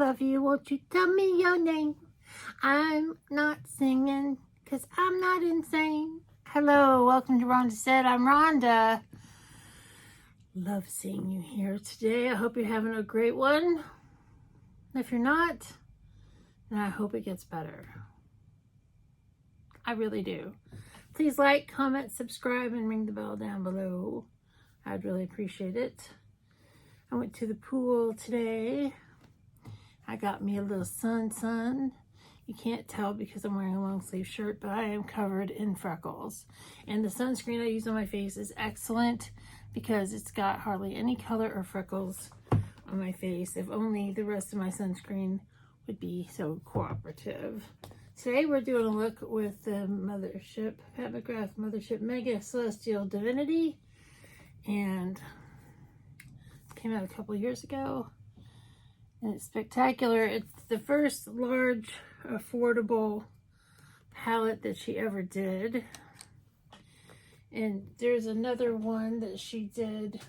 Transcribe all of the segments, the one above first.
love you. Won't you tell me your name? I'm not singing because I'm not insane. Hello, welcome to Rhonda Said. I'm Rhonda. Love seeing you here today. I hope you're having a great one. If you're not, then I hope it gets better. I really do. Please like, comment, subscribe, and ring the bell down below. I'd really appreciate it. I went to the pool today. I got me a little sun. You can't tell because I'm wearing a long sleeve shirt, but I am covered in freckles. And the sunscreen I use on my face is excellent because it's got hardly any color or freckles on my face. If only the rest of my sunscreen would be so cooperative. Today we're doing a look with the mothership, McGrath Mothership Mega Celestial Divinity. And it came out a couple years ago. And it's spectacular. It's the first large, affordable palette that she ever did. And there's another one that she did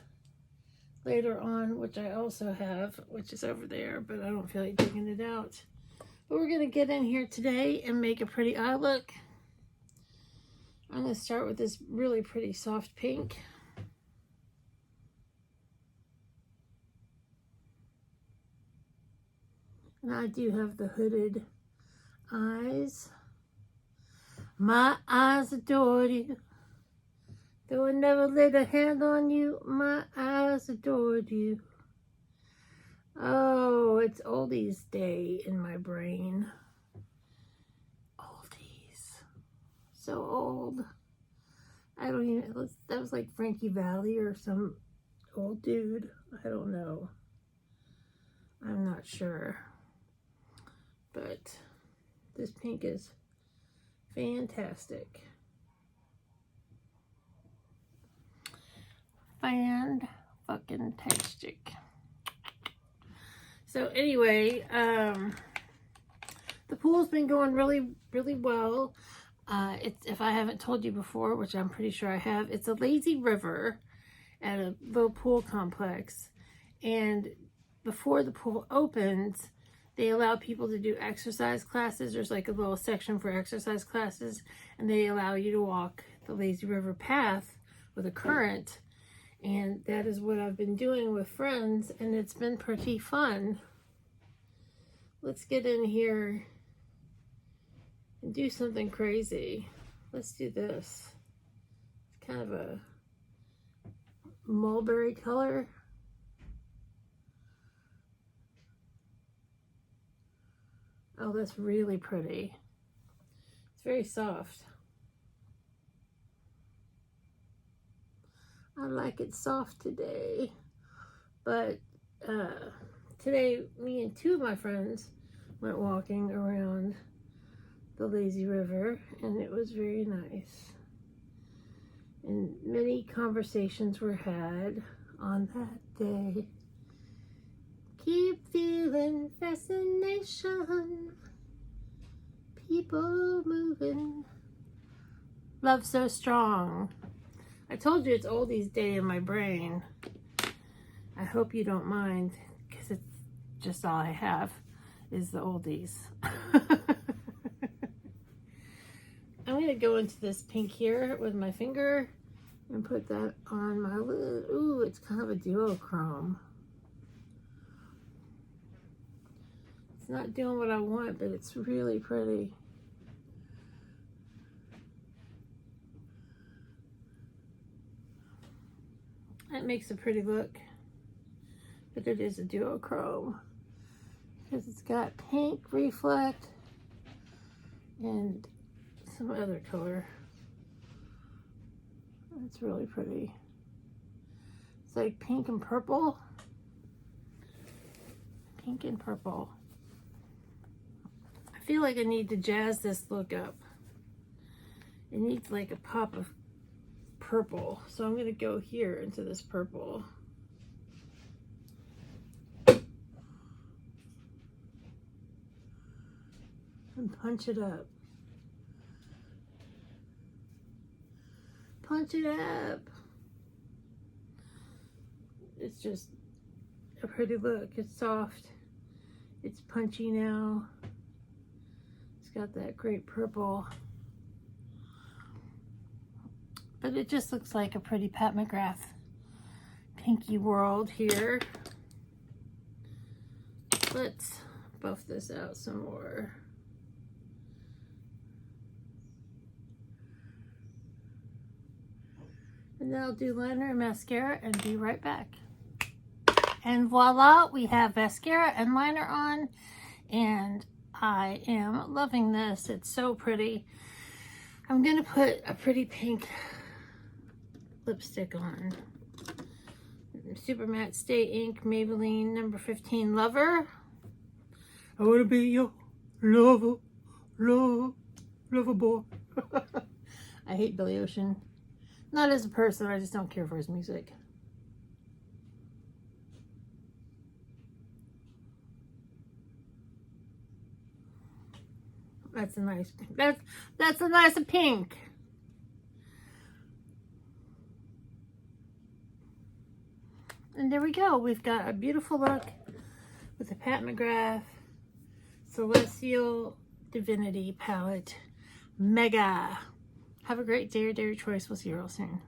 later on, which I also have, which is over there, but I don't feel like digging it out. But we're going to get in here today and make a pretty eye look. I'm going to start with this really pretty soft pink. And I do have the hooded eyes. My eyes adored you. Though I never laid a hand on you, my eyes adored you. Oh, it's oldies day in my brain. Oldies. So old. I don't even, that was like Frankie Valli or some old dude. I don't know. I'm not sure. But this pink is fantastic. Fan-fucking-tastic. So anyway, the pool's been going really well. If I haven't told you before, which I'm pretty sure I have, it's a lazy river at a little pool complex. And before the pool opens, they allow people to do exercise classes. There's like a little section for exercise classes, and they allow you to walk the lazy river path with a current. And that is what I've been doing with friends, and it's been pretty fun. Let's get in here and do something crazy. Let's do this. It's kind of a mulberry color. Oh, that's really pretty. It's very soft. I like it soft today. But today, me and two of my friends went walking around the lazy river, and it was very nice. And many conversations were had on that day. Keep feeling fascination. People moving. Love so strong. I told you it's oldies day in my brain. I hope you don't mind, because it's just all I have is the oldies. I'm going to go into this pink here with my finger and put that on my lid. Ooh, it's kind of a duochrome. It's not doing what I want, but it's really pretty. That makes a pretty look, but it is a duochrome because it's got pink reflect and some other color. It's really pretty. It's like pink and purple. Pink and purple. I feel like I need to jazz this look up. It needs like a pop of purple. So I'm going to go here into this purple. And punch it up. Punch it up. It's just a pretty look. It's soft It's punchy now. It's got that great purple. But it just looks like a pretty Pat McGrath pinky world here. Let's buff this out some more. And then I'll do liner and mascara and be right back. And voila, we have mascara and liner on, and I am loving this. It's so pretty. I'm gonna put a pretty pink lipstick on. Super Matte Stay Ink Maybelline number 15 Lover. I wanna be your lover, lover boy. I hate Billy Ocean. Not as a person, I just don't care for his music. That's a nice, that's a nice pink. And there we go. We've got a beautiful look with the Pat McGrath Celestial Divinity palette. Mega. Have a great day or day of choice. We'll see you real soon.